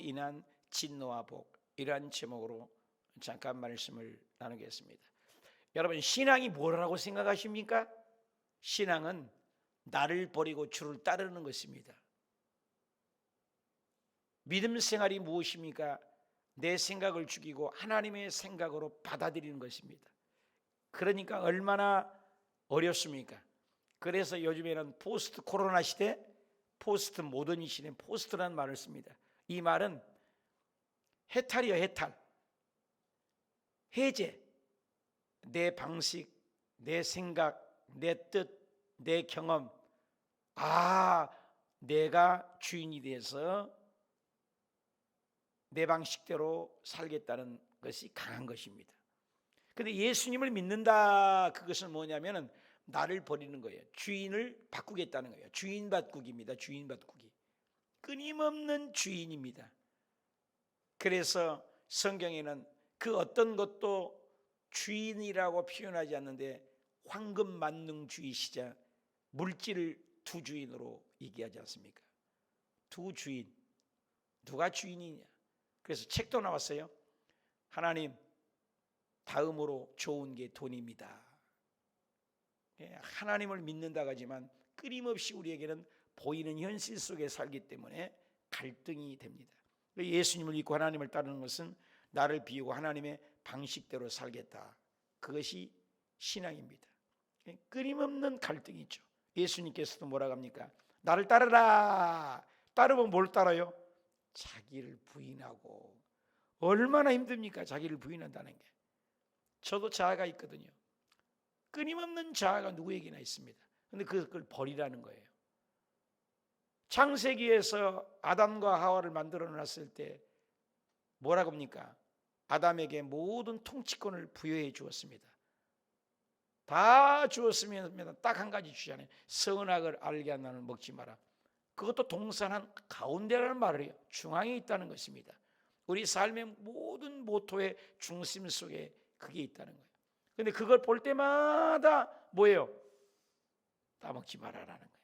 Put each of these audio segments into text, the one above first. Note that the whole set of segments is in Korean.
인한 진노와 복, 이러한 제목으로 잠깐 말씀을 나누겠습니다. 여러분, 신앙이 뭐라고 생각하십니까? 신앙은 나를 버리고 주를 따르는 것입니다. 믿음 생활이 무엇입니까? 내 생각을 죽이고 하나님의 생각으로 받아들이는 것입니다. 그러니까 얼마나 어렵습니까? 그래서 요즘에는 포스트 코로나 시대, 포스트 모더니 시대, 포스트라는 말을 씁니다. 이 말은 해탈이요, 해탈. 해제. 내 방식, 내 생각, 내 뜻, 내 경험. 내가 주인이 돼서 내 방식대로 살겠다는 것이 강한 것입니다. 그런데 예수님을 믿는다, 그것은 뭐냐면은 나를 버리는 거예요. 주인을 바꾸겠다는 거예요. 주인 바꾸기입니다. 주인 바꾸기. 끊임없는 주인입니다. 그래서 성경에는 그 어떤 것도 주인이라고 표현하지 않는데 황금 만능주의시자 물질을 두 주인으로 얘기하지 않습니까? 두 주인. 누가 주인이냐? 그래서 책도 나왔어요. 하나님, 다음으로 좋은 게 돈입니다. 하나님을 믿는다고 하지만 끊임없이 우리에게는 보이는 현실 속에 살기 때문에 갈등이 됩니다. 예수님을 믿고 하나님을 따르는 것은 나를 비우고 하나님의 방식대로 살겠다. 그것이 신앙입니다. 끊임없는 갈등이 있죠. 예수님께서도 뭐라고 합니까? 나를 따르라. 따르면 뭘 따라요? 자기를 부인하고. 얼마나 힘듭니까? 자기를 부인한다는 게. 저도 자아가 있거든요. 끊임없는 자아가 누구에게나 있습니다. 그런데 그걸 버리라는 거예요. 창세기에서 아담과 하와를 만들어 놨을 때 뭐라고 합니까? 아담에게 모든 통치권을 부여해 주었습니다. 다 주었으면 딱 한 가지 주잖아요. 선악을 알게 하는 먹지 마라. 그것도 동산한 가운데라는 말을 해요. 중앙에 있다는 것입니다. 우리 삶의 모든 모토의 중심 속에 그게 있다는 거예요. 그런데 그걸 볼 때마다 뭐예요? 따먹지 말아라는 거예요.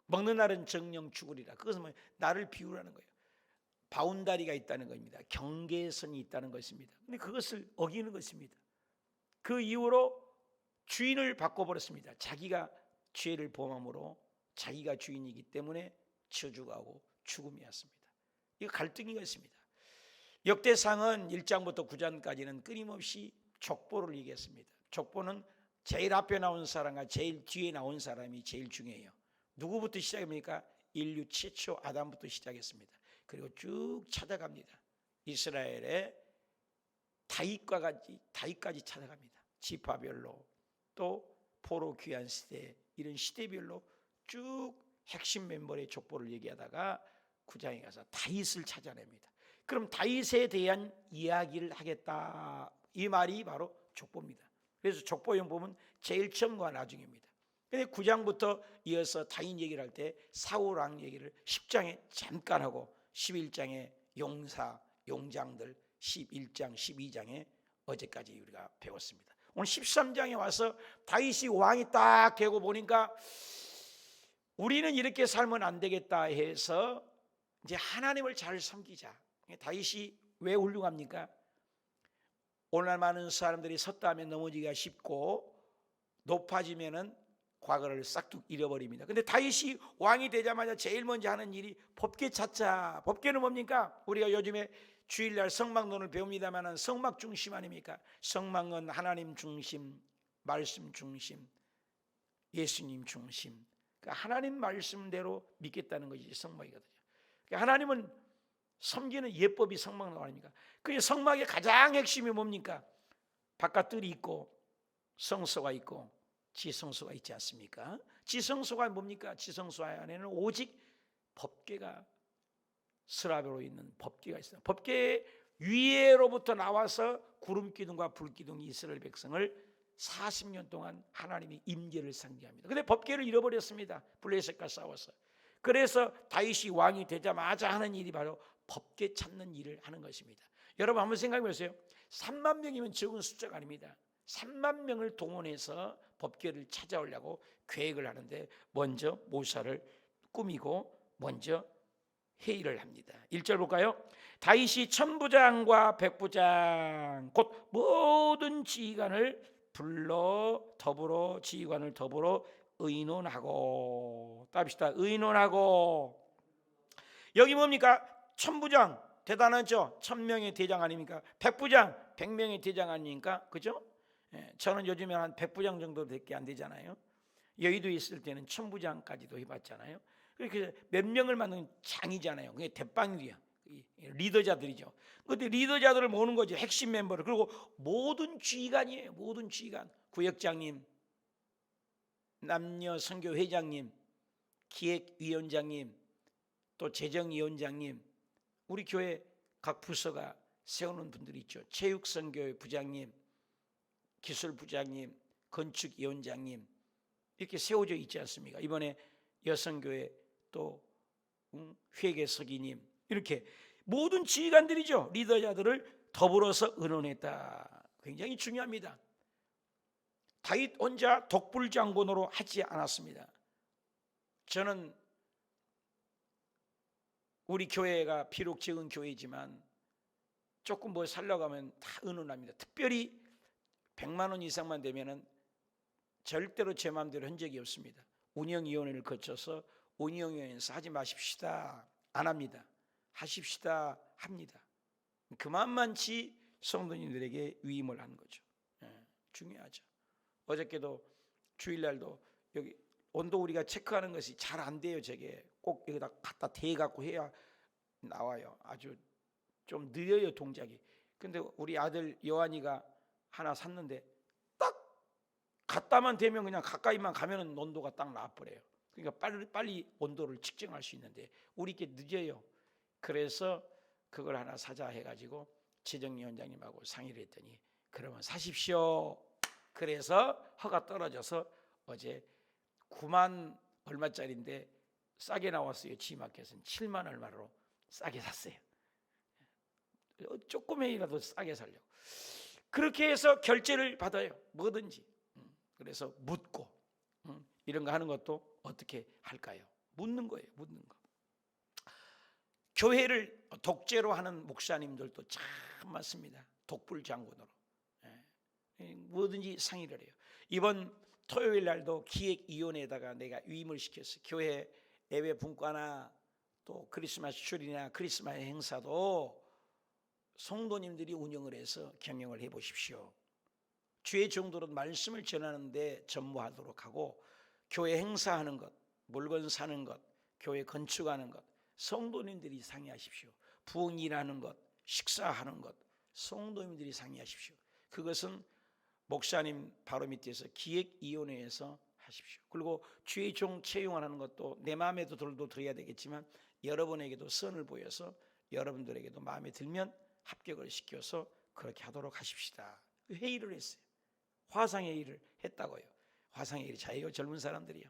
먹는 날은 정령 죽으리라. 그것은 뭐예요? 나를 비우라는 거예요. 바운다리가 있다는 겁니다. 경계선이 있다는 것입니다. 근데 그것을 어기는 것입니다. 그 이후로 주인을 바꿔버렸습니다. 자기가 죄를 범함으로 자기가 주인이기 때문에 저주가고 죽음이 왔습니다. 이거 갈등이 있습니다. 역대상은 1장부터 9장까지는 끊임없이 족보를 얘기했습니다. 족보는 제일 앞에 나온 사람과 제일 뒤에 나온 사람이 제일 중요해요. 누구부터 시작합니까? 인류 최초 아담부터 시작했습니다. 그리고 쭉 찾아갑니다. 이스라엘의 다윗까지 찾아갑니다. 지파별로, 또 포로 귀환 시대, 이런 시대별로 쭉 핵심 멤버의 족보를 얘기하다가 9장에 가서 다윗을 찾아냅니다. 그럼 다윗에 대한 이야기를 하겠다, 이 말이 바로 족보입니다. 그래서 족보형 보면 제일 처음과 나중입니다. 근데 9장부터 이어서 다윗 얘기를 할 때 사울 왕 얘기를 10장에 잠깐 하고 11장에 용사, 용장들, 11장, 12장에 어제까지 우리가 배웠습니다. 오늘 13장에 와서 다윗이 왕이 딱 되고 보니까 우리는 이렇게 살면 안 되겠다 해서 이제 하나님을 잘 섬기자. 다윗이 왜 훌륭합니까? 오늘날 많은 사람들이 섰다 하면 넘어지기가 쉽고 높아지면은 과거를 싹둑 잃어버립니다. 근데 다윗이 왕이 되자마자 제일 먼저 하는 일이 법궤 찾자. 법궤는 뭡니까? 우리가 요즘에 주일날 성막론을 배웁니다만 성막 중심 아닙니까? 성막은 하나님 중심, 말씀 중심, 예수님 중심. 그러니까 하나님 말씀대로 믿겠다는 것이 성막이거든요. 그러니까 하나님은 섬기는 예법이 성막론 아닙니까? 그 성막의 가장 핵심이 뭡니까? 바깥뜰이 있고 성소가 있고 지성소가 있지 않습니까? 지성소가 뭡니까? 지성소 안에는 오직 법궤가 스라벨로 있는 법궤가 있어요. 법궤 위에로부터 나와서 구름 기둥과 불 기둥이 이스라엘 백성을 40년 동안 하나님이 임재를 상징합니다. 그런데 법궤를 잃어버렸습니다. 블레셋과 싸워서. 그래서 다윗이 왕이 되자마자 하는 일이 바로 법궤 찾는 일을 하는 것입니다. 여러분 한번 생각해 보세요. 3만 명이면 적은 숫자가 아닙니다. 3만 명을 동원해서 법궤를 찾아오려고 계획을 하는데 먼저 모사를 꾸미고 먼저 회의를 합니다. 1절 볼까요? 다윗이 천부장과 백부장 곧 모든 지휘관을 불러 더불어 지휘관을 더불어 의논하고, 답시다. 의논하고. 여기 뭡니까? 천부장 대단하죠. 1000명의 대장 아닙니까? 백부장 100명의 대장 아닙니까? 그죠? 저는 요즘에 한 백부장 정도밖에 안 되잖아요. 여의도에 있을 때는 천부장까지도 해봤잖아요. 그렇게 몇 명을 만든 장이잖아요. 그게 대빵이야. 리더자들이죠. 그런데 리더자들을 모으는 거죠. 핵심 멤버를. 그리고 모든 지휘관이에요. 모든 지휘관. 구역장님, 남녀 선교 회장님, 기획위원장님, 또 재정위원장님, 우리 교회 각 부서가 세우는 분들이 있죠. 체육선교회 부장님, 기술부장님, 건축위원장님, 이렇게 세워져 있지 않습니까? 이번에 여성교회 또 회계서기님, 이렇게 모든 지휘관들이죠. 리더자들을 더불어서 의논했다. 굉장히 중요합니다. 다윗 혼자 독불장군으로 하지 않았습니다. 저는 우리 교회가 비록 적은 교회지만 조금 뭐 살려가면 다 의논합니다. 특별히 100만 원 이상만 되면은 절대로 제 마음대로 한 적이 없습니다. 운영위원회를 거쳐서 운영위원회에서 하지 마십시다, 안 합니다. 하십시다, 합니다. 그만만치 성도님들에게 위임을 하는 거죠. 중요하죠. 어저께도 주일날도 여기 온도 우리가 체크하는 것이 잘 안 돼요. 저게 꼭 여기다 갖다 대갖고 해야 나와요. 아주 좀 느려요, 동작이. 근데 우리 아들 여한이가 하나 샀는데 딱 갖다만 대면 그냥 가까이만 가면은 온도가 딱 나와버려요. 그러니까 빨리 온도를 측정할 수 있는데 우리 게 늦어요. 그래서 그걸 하나 사자 해가지고 재정위원장님하고 상의를 했더니 그러면 사십시오. 그래서 허가 떨어져서 어제 9만 얼마짜리인데 싸게 나왔어요. G마켓은 7만 얼마로 싸게 샀어요. 조금이라도 싸게 살려고. 그렇게 해서 결제를 받아요. 뭐든지. 그래서 묻고 이런 거 하는 것도 어떻게 할까요? 묻는 거예요. 묻는 거. 교회를 독재로 하는 목사님들도 참 많습니다. 독불장군으로. 뭐든지 상의를 해요. 이번 토요일 날도 기획위원회에다가 내가 위임을 시켰어요. 교회 예배 분과나 또 크리스마스 추리나 크리스마스 행사도 성도님들이 운영을 해서 경영을 해보십시오. 주의 정도로 말씀을 전하는데 전무하도록 하고, 교회 행사하는 것, 물건 사는 것, 교회 건축하는 것 성도님들이 상의하십시오. 부흥일하는 것, 식사하는 것 성도님들이 상의하십시오. 그것은 목사님 바로 밑에서 기획위원회에서 하십시오. 그리고 주의 종 채용을 하는 것도 내 마음에도 들어야 되겠지만 여러분에게도 선을 보여서 여러분들에게도 마음에 들면 합격을 시켜서 그렇게 하도록 하십시다. 회의를 했어요. 화상회의를 했다고요. 화상회의를 잘해요, 젊은 사람들이요.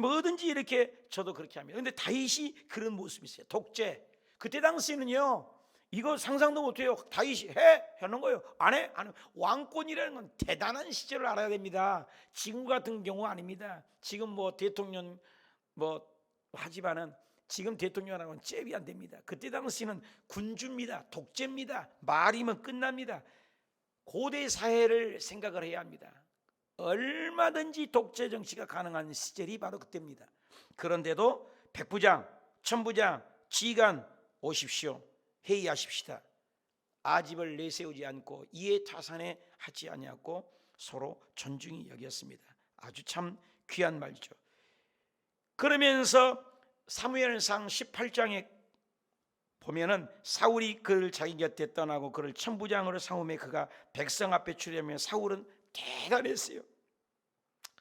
뭐든지 이렇게 저도 그렇게 합니다. 그런데 다윗이 그런 모습이 있어요. 독재. 그때 당시에는요, 이거 상상도 못해요. 다윗이 하는 거예요. 안 해? 안 해. 왕권이라는 건 대단한 시절을 알아야 됩니다. 지금 같은 경우 아닙니다. 지금 뭐 대통령 뭐 하지만은 지금 대통령하고는 잽이 안 됩니다. 그때 당시는 군주입니다. 독재입니다. 말이면 끝납니다. 고대 사회를 생각을 해야 합니다. 얼마든지 독재 정치가 가능한 시절이 바로 그때입니다. 그런데도 백부장, 천부장, 지휘관 오십시오. 회의하십시다. 아집을 내세우지 않고 이해타산에 하지 아니하고 서로 존중히 여겼습니다. 아주 참 귀한 말이죠. 그러면서 사무엘상 18장에 보면은 사울이 그를 자기 곁에 떠나고 그를 천부장으로 삼음에 그가 백성 앞에 추려면 사울은 대단했어요.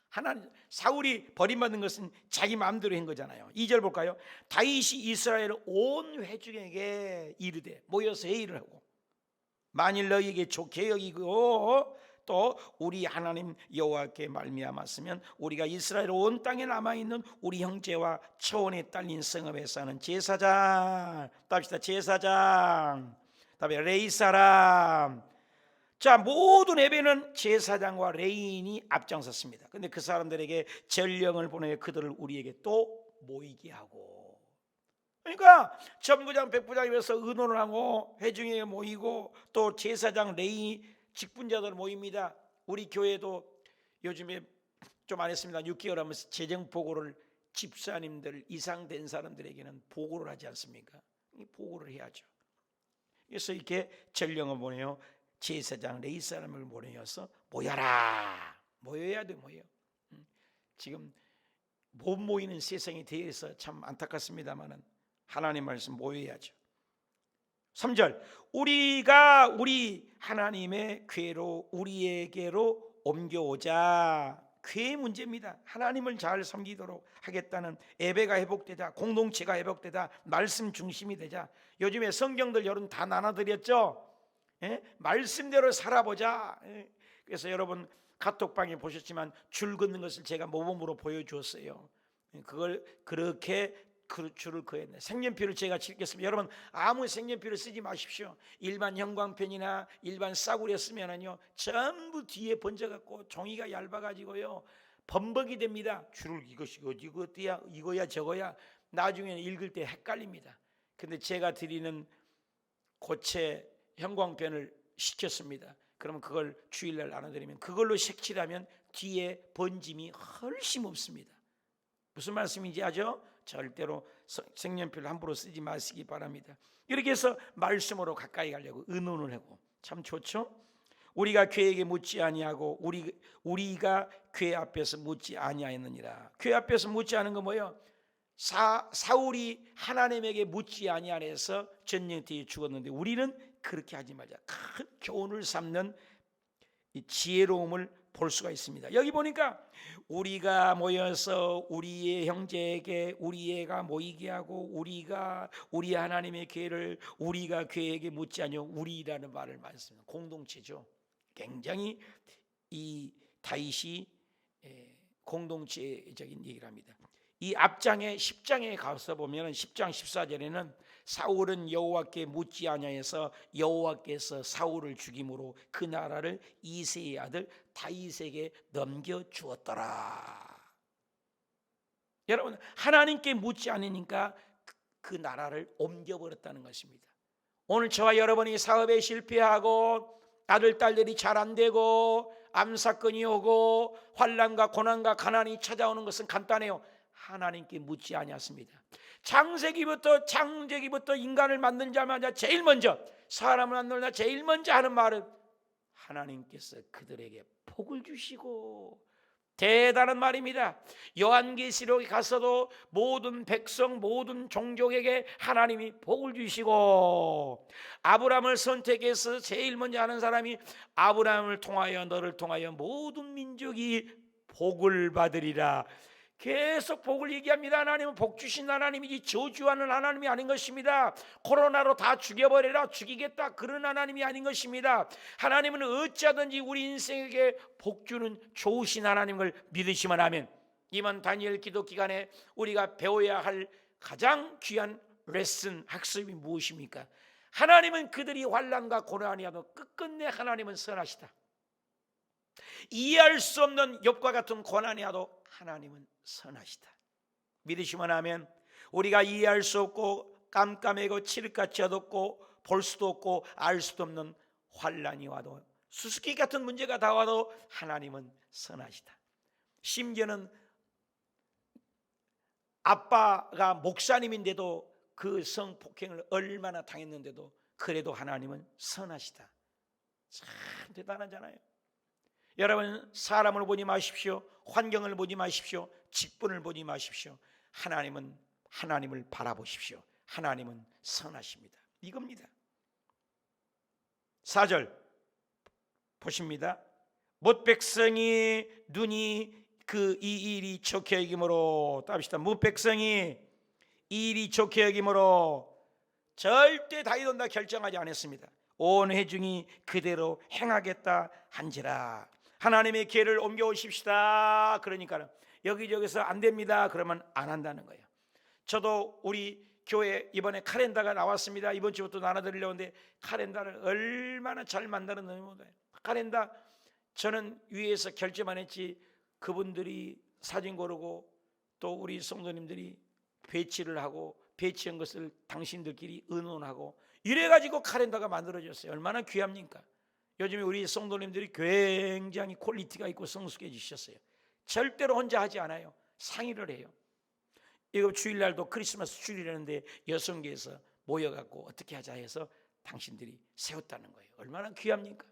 하나님, 사울이 버림받는 것은 자기 마음대로 한 거잖아요. 2절 볼까요? 다윗이 이스라엘 온 회중에게 이르되, 모여서 회의를 하고, 만일 너희에게 좋게 여기고 또 우리 하나님 여호와께 말미암았으면 우리가 이스라엘 온 땅에 남아있는 우리 형제와 처원에 딸린 성읍에 사는 제사장, 답시다, 제사장, 다음에 레위 사람. 자, 모든 예배는 제사장과 레위인이 앞장섰습니다. 그런데 그 사람들에게 전령을 보내 그들을 우리에게 또 모이게 하고, 그러니까 전부장 백부장이면서 의논을 하고 회중에 모이고 또 제사장 레위 직분자들 모입니다. 우리 교회도 요즘에 좀 안 했습니다. 6개월 하면서 재정 보고를 집사님들 이상 된 사람들에게는 보고를 하지 않습니까? 보고를 해야죠. 그래서 이렇게 전령을 보내요. 제사장 레위 사람을 보내어서 모여라. 모여야 돼. 모여. 지금 못 모이는 세상이 되어서 참 안타깝습니다만은 하나님 말씀 모여야죠. 3절 우리가 우리 하나님의 궤로 우리에게로 옮겨오자. 궤의 문제입니다. 하나님을 잘 섬기도록 하겠다는 예배가 회복되자, 공동체가 회복되자, 말씀 중심이 되자. 요즘에 성경들 여러분 다 나눠드렸죠. 말씀대로 살아보자. 그래서 여러분 카톡방에 보셨지만 줄 긋는 것을 제가 모범으로 보여주었어요. 그걸 그렇게 그 줄을 그었네. 색연필을 제가 칠겠습니다. 여러분 아무 색연필을 쓰지 마십시오. 일반 형광펜이나 일반 싸구려 쓰면은요 전부 뒤에 번져갖고 종이가 얇아가지고요 범벅이 됩니다. 줄을 이것이 어디고 어디야 이거야 저거야 나중에는 읽을 때 헷갈립니다. 근데 제가 드리는 고체 형광펜을 시켰습니다. 그러면 그걸 주일날 나눠드리면 그걸로 색칠하면 뒤에 번짐이 훨씬 없습니다. 무슨 말씀인지 아죠? 절대로 색연필 함부로 쓰지 마시기 바랍니다. 이렇게 해서 말씀으로 가까이 가려고 의논을 하고 참 좋죠. 우리가 궤에게 묻지 아니하고 우리가 궤 앞에서 묻지 아니하였느니라. 궤 앞에서 묻지 않은 건 뭐예요? 사울이 하나님에게 묻지 아니하여서 전쟁터에 죽었는데 우리는 그렇게 하지 말자. 큰 교훈을 삼는 이 지혜로움을 볼 수가 있습니다. 여기 보니까 우리가 모여서 우리의 형제에게 우리 애가 모이게 하고 우리 하나님의 궤를 우리가 궤에게 묻지 아니하고 우리라는 말을 많이 씁니다. 공동체죠. 굉장히 이 다윗이 공동체적인 얘기를 합니다. 이 앞장에 10장에 가서 보면 10장 14절에는 사울은 여호와께 묻지 아니하여서 여호와께서 사울을 죽임으로 그 나라를 이새의 아들 다윗에게 넘겨 주었더라. 여러분 하나님께 묻지 않으니까 그 나라를 옮겨버렸다는 것입니다. 오늘 저와 여러분이 사업에 실패하고 아들 딸들이 잘 안되고 암사건이 오고 환난과 고난과 가난이 찾아오는 것은 간단해요. 하나님께 묻지 아니었습니다. 창세기부터 인간을 만들자마자 제일 먼저 사람을 만들자 제일 먼저 하는 말은 하나님께서 그들에게 복을 주시고 대단한 말입니다. 요한계시록에 가서도 모든 백성 모든 종족에게 하나님이 복을 주시고 아브라함을 선택해서 제일 먼저 하는 사람이 아브라함을 통하여 너를 통하여 모든 민족이 복을 받으리라. 계속 복을 얘기합니다. 하나님은 복 주신 하나님이지 저주하는 하나님이 아닌 것입니다. 코로나로 다 죽여버려라 죽이겠다 그런 하나님이 아닌 것입니다. 하나님은 어찌하든지 우리 인생에게 복 주는 좋으신 하나님을 믿으시면 하면 이번 다니엘 기도 기간에 우리가 배워야 할 가장 귀한 레슨 학습이 무엇입니까? 하나님은 그들이 환난과 고난이 와도 끝끝내 하나님은 선하시다. 이해할 수 없는 욥과 같은 고난이 와도 하나님은 선하시다. 믿으시면 하면 우리가 이해할 수 없고 깜깜하고 칠흑같이 어둡고 볼 수도 없고 알 수도 없는 환난이 와도 수수께 같은 문제가 다 와도 하나님은 선하시다. 심지어는 아빠가 목사님인데도 그 성폭행을 얼마나 당했는데도 그래도 하나님은 선하시다. 참 대단하잖아요. 여러분 사람을 보지 마십시오. 환경을 보지 마십시오. 직분을 보지 마십시오. 하나님을 바라보십시오. 하나님은 선하십니다. 이겁니다. 4절 보십니다. 못 백성이 눈이 이 일이 좋게 여김으로 답시다. 못 백성이 이 일이 좋게 여김으로 절대 다윗 온다 결정하지 않았습니다. 온 회중이 그대로 행하겠다 한지라. 하나님의 궤를 옮겨오십시다. 그러니까 여기저기서 안 됩니다. 그러면 안 한다는 거예요. 저도 우리 교회 이번에 카렌다가 나왔습니다. 이번 주부터 나눠드리려는데 카렌다를 얼마나 잘 만드는 거예요. 카렌다 저는 위에서 결제만 했지 그분들이 사진 고르고 또 우리 성도님들이 배치를 하고 배치한 것을 당신들끼리 의논하고 이래가지고 카렌더가 만들어졌어요. 얼마나 귀합니까? 요즘에 우리 성도님들이 굉장히 퀄리티가 있고 성숙해지셨어요. 절대로 혼자 하지 않아요. 상의를 해요. 이거 주일날도 크리스마스 주일이라는데 여성계에서 모여갖고 어떻게 하자 해서 당신들이 세웠다는 거예요. 얼마나 귀합니까?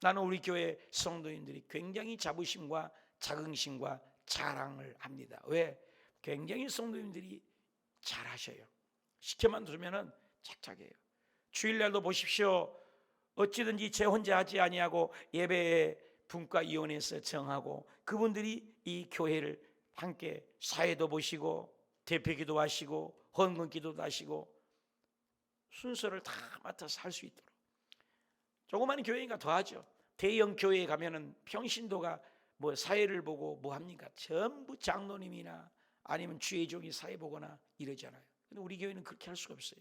나는 우리 교회 성도님들이 굉장히 자부심과 자긍심과 자랑을 합니다. 왜? 굉장히 성도님들이 잘하셔요. 시켜만 두면은 착착해요. 주일날도 보십시오. 어찌든지 제 혼자 하지 아니하고 예배 분과위원회에서 정하고 그분들이 이 교회를 함께 사회도 보시고 대표기도 하시고 헌금기도도 하시고 순서를 다 맡아서 할 수 있도록. 조그마한 교회니까 더 하죠. 대형 교회에 가면은 평신도가 뭐 사회를 보고 뭐 합니까? 전부 장로님이나 아니면 주의 종이 사회 보거나 이러잖아요. 근데 우리 교회는 그렇게 할 수가 없어요.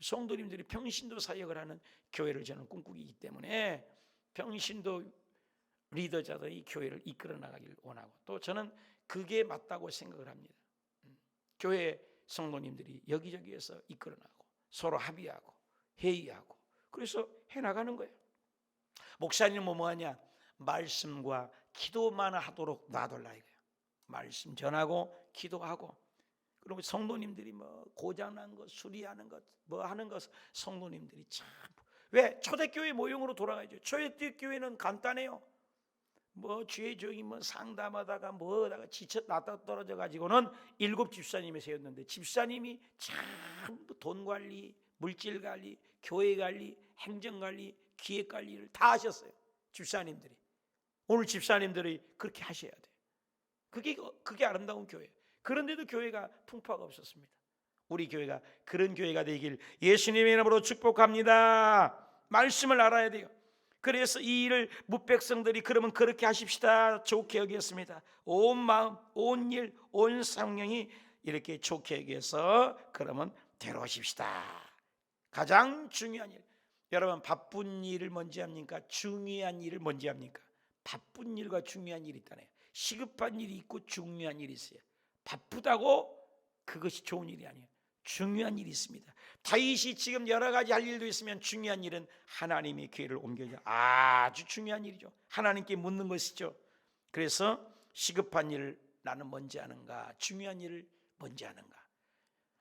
성도님들이 평신도 사역을 하는 교회를 저는 꿈꾸기 때문에 평신도 리더자들이 교회를 이끌어 나가기를 원하고 또 저는 그게 맞다고 생각을 합니다. 교회 성도님들이 여기저기에서 이끌어 나가고 서로 합의하고 회의하고 그래서 해나가는 거예요. 목사님은 뭐하냐? 말씀과 기도만 하도록 놔둘라 이거예요. 말씀 전하고 기도하고 그리고 성도님들이 뭐 고장난 것 수리하는 것 뭐 하는 것 성도님들이 참 왜 초대교회 모형으로 돌아가죠. 초대교회는 간단해요. 뭐 주의 종이 뭐 상담하다가 뭐다가 지쳐 나다 떨어져 가지고는 7 집사님이 세웠는데 집사님이 참 돈 관리, 물질 관리, 교회 관리, 행정 관리, 기획 관리를 다 하셨어요. 집사님들이. 오늘 집사님들이 그렇게 하셔야 돼요. 그게 아름다운 교회. 그런데도 교회가 풍파가 없었습니다. 우리 교회가 그런 교회가 되길 예수님의 이름으로 축복합니다. 말씀을 알아야 돼요. 그래서 이 일을 뭇백성들이 그러면 그렇게 하십시다 좋게 여겼습니다. 온 마음, 온 일, 온 성령이 이렇게 좋게 여겨서 그러면 데려오십시다. 가장 중요한 일. 여러분 바쁜 일을 먼저 합니까? 중요한 일을 먼저 합니까? 바쁜 일과 중요한 일이 있다네요. 시급한 일이 있고 중요한 일이 있어요. 바쁘다고 그것이 좋은 일이 아니에요. 중요한 일이 있습니다. 다윗이 지금 여러 가지 할 일도 있으면 중요한 일은 하나님의 기회를 옮겨줘. 아주 중요한 일이죠. 하나님께 묻는 것이죠. 그래서 시급한 일을 나는 먼저 하는가 중요한 일을 먼저 하는가.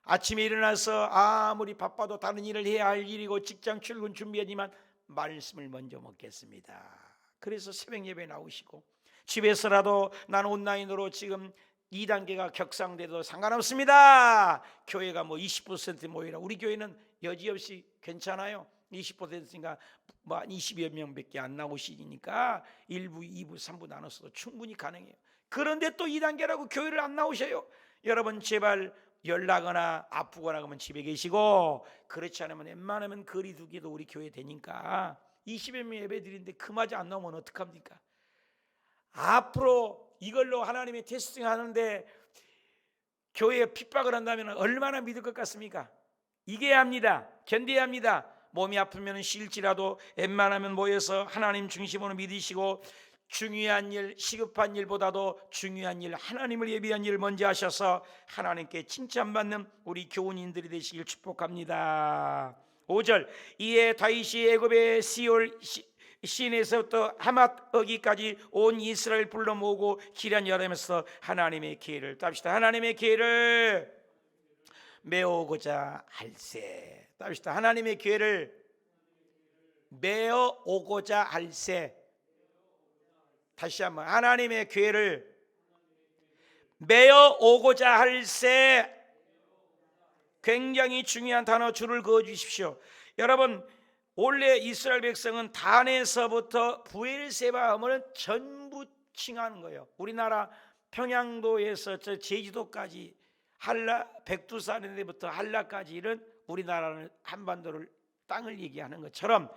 아침에 일어나서 아무리 바빠도 다른 일을 해야 할 일이고 직장 출근 준비하지만 말씀을 먼저 먹겠습니다. 그래서 새벽 예배 나오시고 집에서라도 나는 온라인으로 지금 2단계가 격상돼도 상관없습니다. 교회가 뭐 20% 모이라 우리 교회는 여지없이 괜찮아요. 20%니까 뭐 20여 명밖에 안 나오시니까 1부, 2부, 3부 나눠서도 충분히 가능해요. 그런데 또 2단계라고 교회를 안 나오셔요. 여러분 제발 연락하거나 아프거나 그러면 집에 계시고 그렇지 않으면 웬만하면 거리 두기도 우리 교회 되니까 20여 명 예배 드리는데 그마저 안 나오면 어떡합니까? 앞으로 이걸로 하나님의 테스팅 하는데 교회에 핍박을 한다면 얼마나 믿을 것 같습니까? 이겨야 합니다. 견뎌야 합니다. 몸이 아프면 쉴지라도 웬만하면 모여서 하나님 중심으로 믿으시고 중요한 일, 시급한 일보다도 중요한 일, 하나님을 예비한 일을 먼저 하셔서 하나님께 칭찬받는 우리 교훈인들이 되시길 축복합니다. 5절 이에 다윗이 애굽의 시올 시내에서부터 하맛 어기까지 온 이스라엘 불러 모으고 기란 여름에서 하나님의 기회를 답시다. 하나님의 기회를 메어오고자 할세. 답시다. 하나님의 기회를 메어오고자 할세. 다시 한번 하나님의 기회를 메어오고자 할세. 굉장히 중요한 단어 줄을 그어 주십시오. 여러분 원래 이스라엘 백성은 단에서부터 부엘세바 하면은 전부 칭하는 거예요. 우리나라 평양도에서 저 제주도까지 백두산에부터 한라까지 이런 우리나라는 한반도를 땅을 얘기하는 것처럼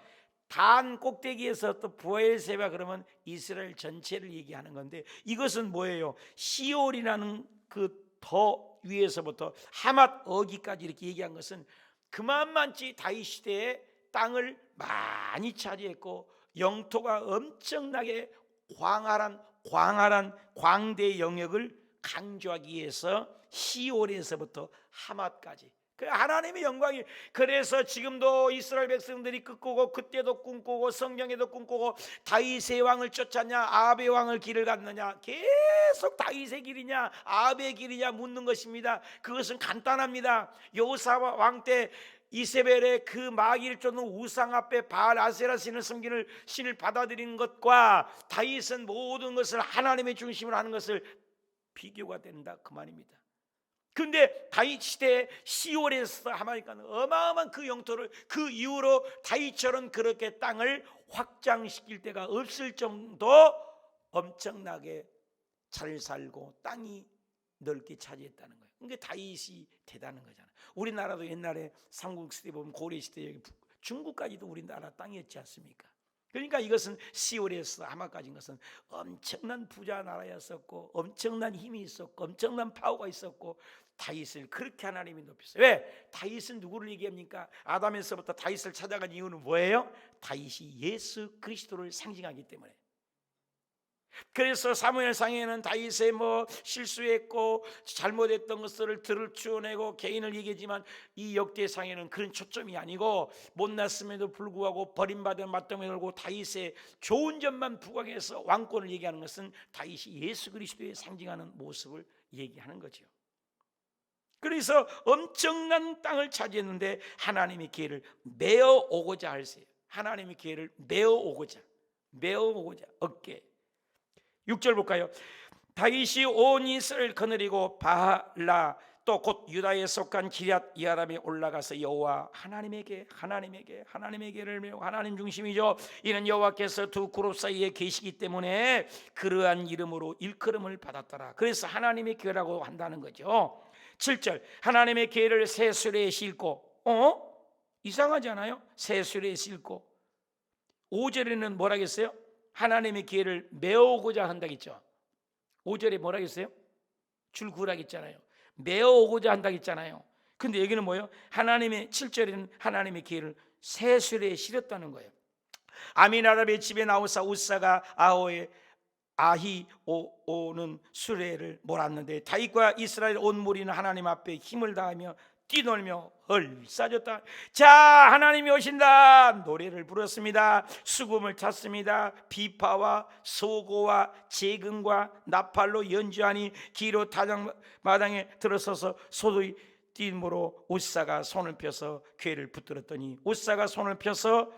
단 꼭대기에서 또 부엘세바 그러면 이스라엘 전체를 얘기하는 건데 이것은 뭐예요? 시올이라는 그 더 위에서부터 하맛 어기까지 이렇게 얘기한 것은 그만만치 다윗 시대에 땅을 많이 차지했고 영토가 엄청나게 광활한 광대 영역을 강조하기 위해서 시올에서부터 하맛까지 그 하나님의 영광이. 그래서 지금도 이스라엘 백성들이 꿈꾸고 그때도 꿈꾸고 성경에도 꿈꾸고 다윗의 왕을 쫓았냐 아합의 왕을 길을 갔느냐, 계속 다윗의 길이냐 아합의 길이냐 묻는 것입니다. 그것은 간단합니다. 여호사밧 왕 때 이세벨의 그 마귀를 쫓는 우상 앞에 바알 아세라 신을 섬기는 신을 받아들이는 것과 다윗은 모든 것을 하나님의 중심으로 하는 것을 비교가 된다 그 말입니다. 그런데 다윗 시대에 시올에서 하마니까 어마어마한 그 영토를, 그 이후로 다윗처럼 그렇게 땅을 확장시킬 때가 없을 정도 엄청나게 잘 살고 땅이 넓게 차지했다는 거예요. 그러니까 다윗이 대단한 거잖아요. 우리나라도 옛날에 삼국시대 보면 고려시대 여기 중국까지도 우리나라 땅이었지 않습니까? 그러니까 이것은 시올에서 하마까지인 것은 엄청난 부자 나라였었고 엄청난 힘이 있었고 엄청난 파워가 있었고 다윗을 그렇게 하나님이 높였어요. 왜? 다윗은 누구를 얘기합니까? 아담에서부터 다윗을 찾아간 이유는 뭐예요? 다윗이 예수 그리스도를 상징하기 때문에. 그래서 사무엘상에는 다윗의 실수했고 잘못했던 것들을 들추어내고 개인을 얘기하지만 이 역대상에는 그런 초점이 아니고 못났음에도 불구하고 버림받은 맏덩이 걸고 다윗의 좋은 점만 부각해서 왕권을 얘기하는 것은 다윗이 예수 그리스도의 상징하는 모습을 얘기하는 거죠. 그래서 엄청난 땅을 차지했는데 하나님의 기회를 메어오고자 하세요. 하나님의 기회를 메어오고자 어깨. 6절 볼까요? 다윗이 온 이스라엘 거느리고 바알라 또 곧 유다에 속한 기럇 여아람에 올라가서 여호와 하나님에게를 메고, 하나님 중심이죠. 이는 여호와께서 두 그룹 사이에 계시기 때문에 그러한 이름으로 일컬음을 받았더라. 그래서 하나님의 교회라고 한다는 거죠. 7절 하나님의 계를 새 수레에 싣고 이상하지 않아요? 새 수레에 싣고. 5절에는 뭐라 했어요? 하나님의 기회를 메어오고자 한다겠죠. 5절에 뭐라 했어요? 줄 구라겠잖아요. 메어오고자 한다겠잖아요. 근데 여기는 뭐예요? 7절에는 하나님의 기회를 새 수레에 실었다는 거예요. 아미나답의 집에 나오사 우사가 아히오는 수레를 몰았는데 다윗과 이스라엘 온 무리는 하나님 앞에 힘을 다하며 뛰놀며 헐싸졌다. 자, 하나님이 오신다. 노래를 부르습니다. 수금을 찼습니다. 비파와 소고와 재금과 나팔로 연주하니 기로 타작마당에 들어서서 소리 띠므로 우사가 손을 펴서 궤를 붙들었더니 우사가 손을 펴서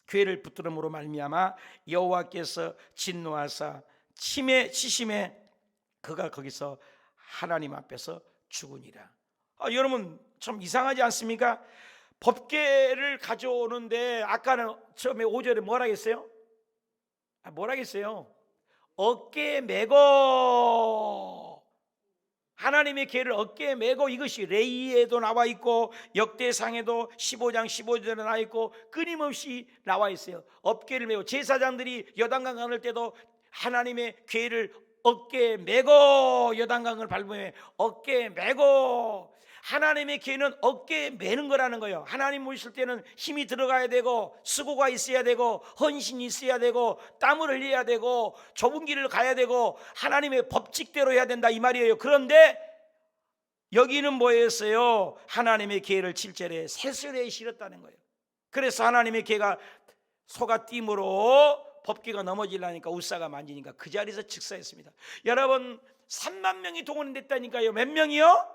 궤를 붙들음으로 말미암아 여호와께서 진노하사 치심에 그가 거기서 하나님 앞에서 죽으니라. 여러분 좀 이상하지 않습니까? 법궤를 가져오는데 아까는 처음에 5절에 뭐라 했어요? 어깨에 메고, 하나님의 궤를 어깨에 메고. 이것이 레위에도 나와 있고 역대상에도 15장 15절에 나와 있고 끊임없이 나와 있어요. 어깨를 메고 제사장들이 요단강 건널 때도 하나님의 궤를 어깨에 메고 요단강을 밟으며 어깨에 메고. 하나님의 궤는 어깨에 메는 거라는 거예요. 하나님 모실 때는 힘이 들어가야 되고 수고가 있어야 되고 헌신이 있어야 되고 땀을 흘려야 되고 좁은 길을 가야 되고 하나님의 법칙대로 해야 된다 이 말이에요. 그런데 여기는 뭐였어요? 하나님의 궤를 7절에 새수레에 실었다는 거예요. 그래서 하나님의 궤가 소가 띠므로 법궤가 넘어지려니까 우사가 만지니까 그 자리에서 즉사했습니다. 여러분 3만 명이 동원됐다니까요. 몇 명이요?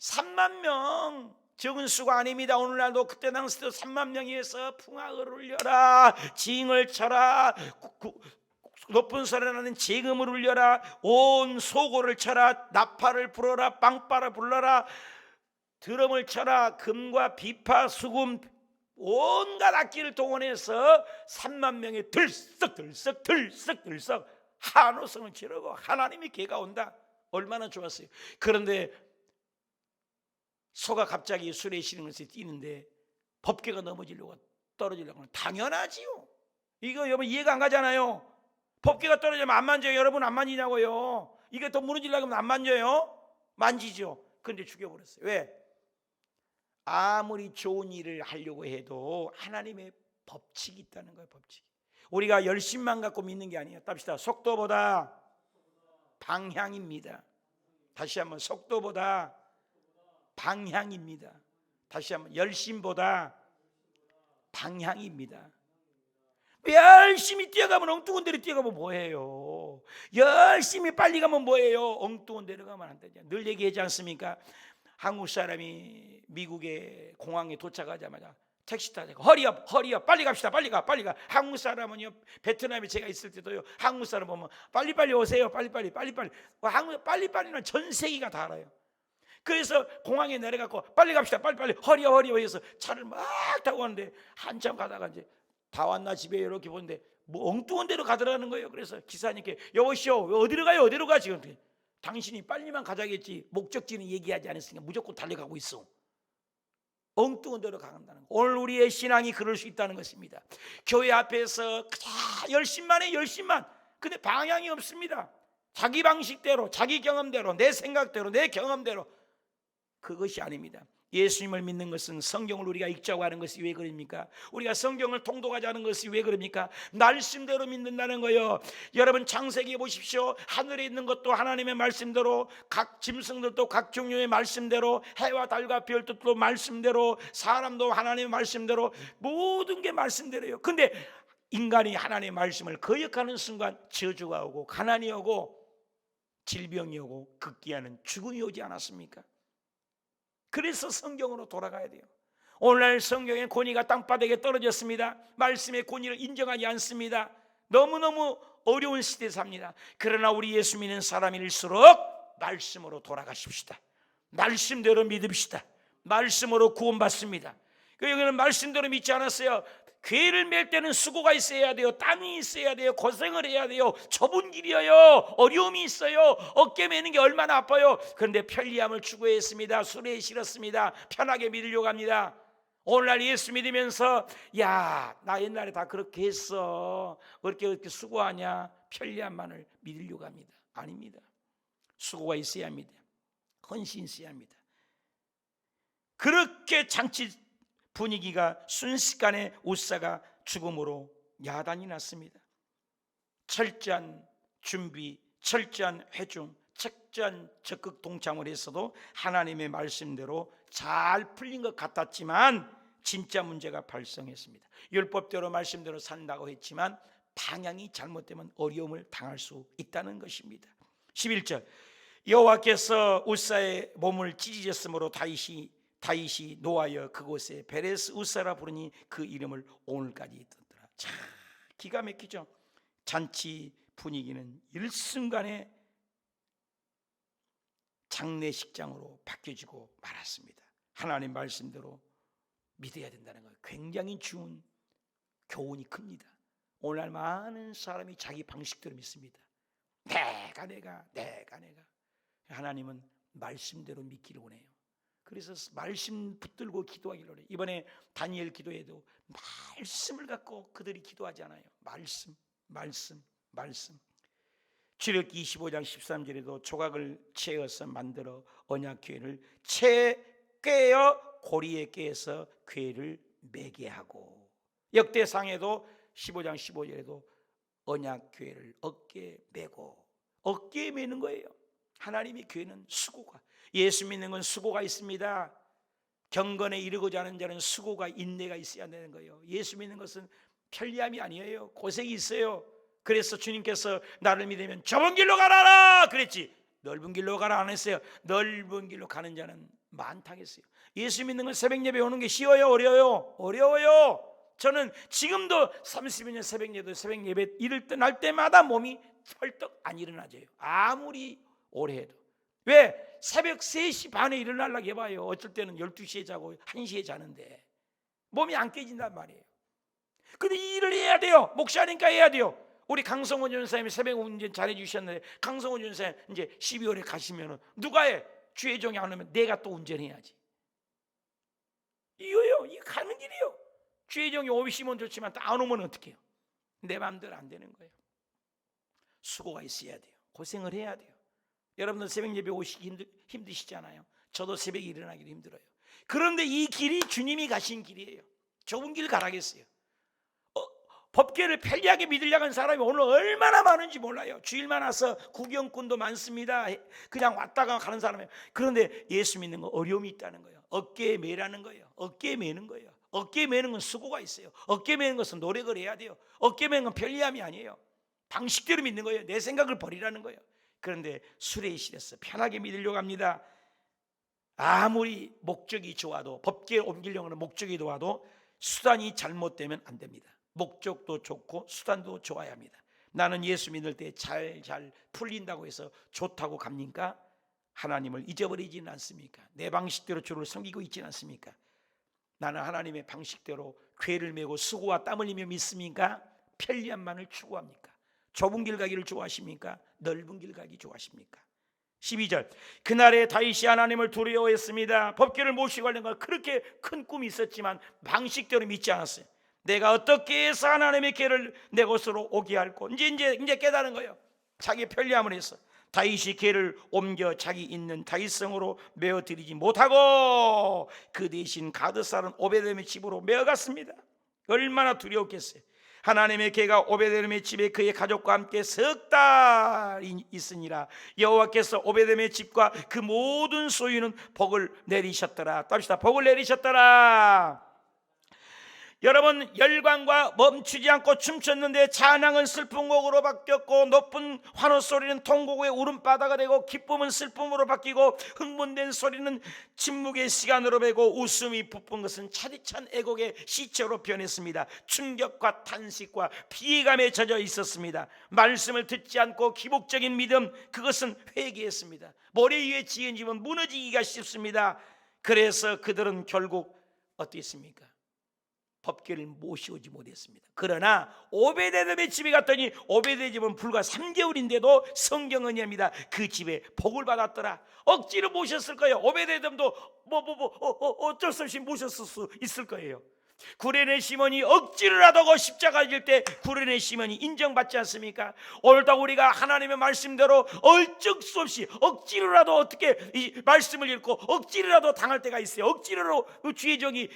3만 명. 적은 수가 아닙니다. 오늘날도 그때 당시도 3만 명이어서 풍악을 울려라, 징을 쳐라, 높은 소리 나는 재금을 울려라, 온 소고를 쳐라, 나팔을 불어라, 빵빠를 불러라, 드럼을 쳐라, 금과 비파, 수금 온갖 악기를 동원해서 3만 명이 들썩 한호성을 지르고 하나님의 궤가 온다. 얼마나 좋았어요. 그런데 소가 갑자기 수레에 실은 것에 뛰는데 법궤가 넘어지려고 떨어지려고. 당연하지요. 이거 여러분 이해가 안 가잖아요. 법궤가 떨어지면 안 만져요. 여러분 안 만지냐고요. 이게 더 무너지려고 하면 안 만져요? 만지죠. 그런데 죽여버렸어요. 왜? 아무리 좋은 일을 하려고 해도 하나님의 법칙이 있다는 거예요. 법칙. 우리가 열심만 갖고 믿는 게 아니에요. 답시다. 속도보다 방향입니다. 다시 한번 속도보다 방향입니다. 다시 한번 열심보다 방향입니다. 열심히 뛰어가면 엉뚱한 데로 뛰어가면 뭐해요? 열심히 빨리 가면 뭐해요? 엉뚱한 데로 가면 안 되죠. 늘 얘기하지 않습니까? 한국 사람이 미국의 공항에 도착하자마자 택시 타자고 허리업 빨리 갑시다. 빨리 가. 한국 사람은요, 베트남에 제가 있을 때도요, 한국 사람 보면 빨리 오세요. 빨리. 한국 빨리는 전 세계가 다 알아요. 그래서 공항에 내려가고 빨리 갑시다. 빨리 허리업 해서 차를 막 타고 가는데 한참 가다가 이제 다 왔나 집에 이렇게 보는데 뭐 엉뚱한 데로 가더라는 거예요. 그래서 기사님께 여보시오, 어디로 가요? 어디로 가? 지금 당신이 빨리만 가자겠지 목적지는 얘기하지 않았으니까 무조건 달려가고 있어. 엉뚱한 데로 간다는 거. 오늘 우리의 신앙이 그럴 수 있다는 것입니다. 교회 앞에서 열심만 해. 근데 방향이 없습니다. 자기 방식대로, 자기 경험대로, 내 생각대로, 내 경험대로. 그것이 아닙니다. 예수님을 믿는 것은 성경을 우리가 읽자고 하는 것이 왜 그럽니까? 우리가 성경을 통독하지 않은 것이 왜 그럽니까? 말씀대로 믿는다는 거예요. 여러분 창세기에 보십시오. 하늘에 있는 것도 하나님의 말씀대로, 각 짐승들도 각 종류의 말씀대로, 해와 달과 별도 말씀대로, 사람도 하나님의 말씀대로, 모든 게 말씀대로예요. 근데 인간이 하나님의 말씀을 거역하는 순간 저주가 오고 가난이 오고 질병이 오고 극기하는 죽음이 오지 않았습니까? 그래서 성경으로 돌아가야 돼요. 오늘날 성경의 권위가 땅바닥에 떨어졌습니다. 말씀의 권위를 인정하지 않습니다. 너무너무 어려운 시대에 삽니다. 그러나 우리 예수 믿는 사람일수록 말씀으로 돌아가십시다. 말씀대로 믿읍시다. 말씀으로 구원받습니다. 여기는 말씀대로 믿지 않았어요. 교회를 맬 때는 수고가 있어야 돼요. 땀이 있어야 돼요. 고생을 해야 돼요. 좁은 길이에요. 어려움이 있어요. 어깨 매는 게 얼마나 아파요. 그런데 편리함을 추구했습니다. 술에 싫었습니다. 편하게 믿으려고 합니다. 오늘날 예수 믿으면서 야, 나 옛날에 다 그렇게 했어. 그렇게 수고하냐. 편리함만을 믿으려고 합니다. 아닙니다. 수고가 있어야 합니다. 헌신이 있어야 합니다. 그렇게 장치 분위기가 순식간에 웃사가 죽음으로 야단이 났습니다. 철저한 준비, 철저한 회중, 철저한 적극 동참을 했어도 하나님의 말씀대로 잘 풀린 것 같았지만 진짜 문제가 발생했습니다. 율법대로 말씀대로 산다고 했지만 방향이 잘못되면 어려움을 당할 수 있다는 것입니다. 11절 여호와께서 웃사의 몸을 찢으셨으므로 다윗이 노하여 그곳에 베레스 웃사라 부르니 그 이름을 오늘까지 듣더라. 참 기가 막히죠. 잔치 분위기는 일순간에 장례식장으로 바뀌어지고 말았습니다. 하나님 말씀대로 믿어야 된다는 거예요. 굉장히 좋은 교훈이 큽니다. 오늘날 많은 사람이 자기 방식대로 믿습니다. 내가 하나님은 말씀대로 믿기를 원해요. 그래서 말씀 붙들고 기도하기로 해요. 이번에 다니엘 기도에도 말씀을 갖고 그들이 기도하지 않아요. 말씀. 출애굽기 25장 13절에도 조각을 채어서 만들어 언약궤를 꿰어 고리에 꿰어서 궤를 매게 하고, 역대상에도 15장 15절에도 언약궤를 어깨에 매고, 어깨에 매는 거예요. 하나님의 궤는 수고가, 예수 믿는 건 수고가 있습니다. 경건에 이르고자 하는 자는 수고가 인내가 있어야 되는 거예요. 예수 믿는 것은 편리함이 아니에요. 고생이 있어요. 그래서 주님께서 나를 믿으면 좁은 길로 가라 그랬지, 넓은 길로 가라 안 했어요. 넓은 길로 가는 자는 많다겠어요. 예수 믿는 건 새벽 예배 오는 게 쉬워요? 어려워요. 저는 지금도 30여 년 새벽 예배 이럴 때 날 때마다 몸이 펄떡 안 일어나져요. 아무리 오래 해도. 왜? 새벽 3시 반에 일어나려고 해봐요. 어쩔 때는 12시에 자고 1시에 자는데 몸이 안 깨진단 말이에요. 근데 이 일을 해야 돼요. 목사니까 해야 돼요. 우리 강성호 전사님이 새벽 운전 잘해주셨는데, 강성호 전사님 이제 12월에 가시면 누가 해? 주혜종이 안 오면 내가 또 운전해야지. 이거요. 이거 가는 길이에요. 주혜종이 오시면 좋지만 안 오면 어떡해요? 내 마음대로 안 되는 거예요. 수고가 있어야 돼요. 고생을 해야 돼요. 여러분들 새벽 예배 오시기 힘드시잖아요. 저도 새벽에 일어나기도 힘들어요. 그런데 이 길이 주님이 가신 길이에요. 좁은 길 가라겠어요. 법궤를 편리하게 믿으려고 하는 사람이 오늘 얼마나 많은지 몰라요. 주일만 와서 구경꾼도 많습니다. 그냥 왔다가 가는 사람이에요. 그런데 예수 믿는 거 어려움이 있다는 거예요. 어깨에 매라는 거예요. 어깨에 매는 거예요. 어깨에 매는 건 수고가 있어요. 어깨에 매는 것은 노력을 해야 돼요. 어깨에 매는 건 편리함이 아니에요. 방식대로 믿는 거예요. 내 생각을 버리라는 거예요. 그런데 수레에 실려서 편하게 믿으려고 합니다. 아무리 목적이 좋아도, 법궤에 옮기려고 하는 목적이 좋아도 수단이 잘못되면 안 됩니다. 목적도 좋고 수단도 좋아야 합니다. 나는 예수 믿을 때 잘 풀린다고 해서 좋다고 갑니까? 하나님을 잊어버리지는 않습니까? 내 방식대로 주를 섬기고 있지는 않습니까? 나는 하나님의 방식대로 궤를 메고 수고와 땀 흘리며 믿습니까? 편리함만을 추구합니까? 좁은 길 가기를 좋아하십니까? 넓은 길 가기 좋아하십니까? 12절, 그날에 다윗이 하나님을 두려워했습니다. 법궤를 모시고 가려는 건 그렇게 큰 꿈이 있었지만 방식대로 믿지 않았어요. 내가 어떻게 해서 하나님의 궤를 내 곳으로 오게 할고, 이제 깨달은 거예요. 자기 편리함을 해서 다윗이 궤를 옮겨 자기 있는 다윗성으로 메어 드리지 못하고 그 대신 가드 사람 오베데돔의 집으로 메어갔습니다. 얼마나 두려웠겠어요. 하나님의 궤가 오베데돔의 집에 그의 가족과 함께 석 달이 있으니라. 여호와께서 오베데돔의 집과 그 모든 소유는 복을 내리셨더라. 따릅시다. 복을 내리셨더라. 여러분, 열광과 멈추지 않고 춤췄는데 찬양은 슬픈 곡으로 바뀌었고, 높은 환호 소리는 통곡의 울음바다가 되고, 기쁨은 슬픔으로 바뀌고, 흥분된 소리는 침묵의 시간으로 되고, 웃음이 부푼 것은 차디찬 애곡의 시체로 변했습니다. 충격과 탄식과 피해감에 젖어 있었습니다. 말씀을 듣지 않고 기복적인 믿음, 그것은 회개했습니다. 모래 위에 지은 집은 무너지기가 쉽습니다. 그래서 그들은 결국 어떻게 했습니까? 법궤를 모시오지 못했습니다. 그러나 오베데돔의 집에 갔더니 오베데돔의 집은 불과 3개월인데도 성경은 얘기합니다. 그 집에 복을 받았더라. 억지로 모셨을 거예요. 오베데돔도 어쩔 수 없이 모셨을 수 있을 거예요. 구레네 시몬이 억지로라도 십자가 질 때 구레네 시몬이 인정받지 않습니까? 오늘도 우리가 하나님의 말씀대로 어쩔 수 없이 억지로라도 어떻게 이 말씀을 읽고 억지로라도 당할 때가 있어요. 억지로라도 주의 종이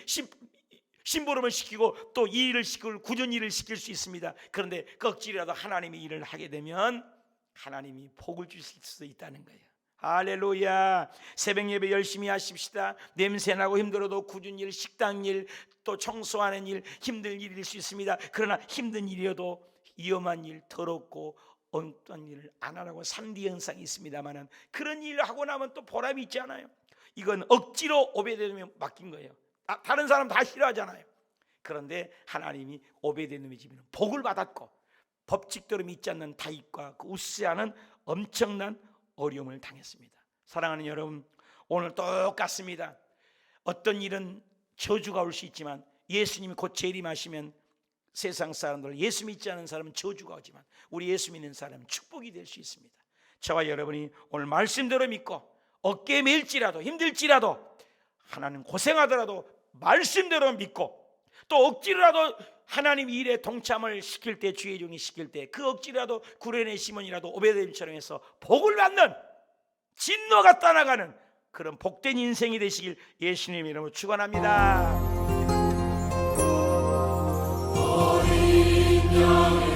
심부름을 시키고 또 이 일을 시키고 굳은 일을 시킬 수 있습니다. 그런데 억지라도 하나님의 일을 하게 되면 하나님이 복을 주실 수도 있다는 거예요. 할렐루야. 새벽 예배 열심히 하십시다. 냄새나고 힘들어도 굳은 일, 식당 일, 또 청소하는 일, 힘든 일일 수 있습니다. 그러나 힘든 일이어도 위험한 일, 더럽고 엉뚱한 일을 안 하라고 3D 현상이 있습니다만 그런 일을 하고 나면 또 보람이 있지 않아요? 이건 억지로 오베데돔에 맡긴 거예요. 다른 사람 다 싫어하잖아요. 그런데 하나님이 오베데돔의 집에는 복을 받았고, 법칙대로 믿지 않는 다윗과 그 우스야는 엄청난 어려움을 당했습니다. 사랑하는 여러분, 오늘 똑같습니다. 어떤 일은 저주가 올 수 있지만 예수님이 곧 재림하시면 세상 사람들, 예수 믿지 않는 사람은 저주가 오지만 우리 예수 믿는 사람은 축복이 될 수 있습니다. 저와 여러분이 오늘 말씀대로 믿고 어깨에 매일지라도 힘들지라도 하나님 고생하더라도 말씀대로 믿고, 또 억지로라도 하나님 일에 동참을 시킬 때, 주의 종이 시킬 때 그 억지라도 구레네 시몬이라도 오베데돔처럼 해서 복을 받는, 진노가 떠나가는 그런 복된 인생이 되시길 예수님 이름으로 축원합니다. 어린 양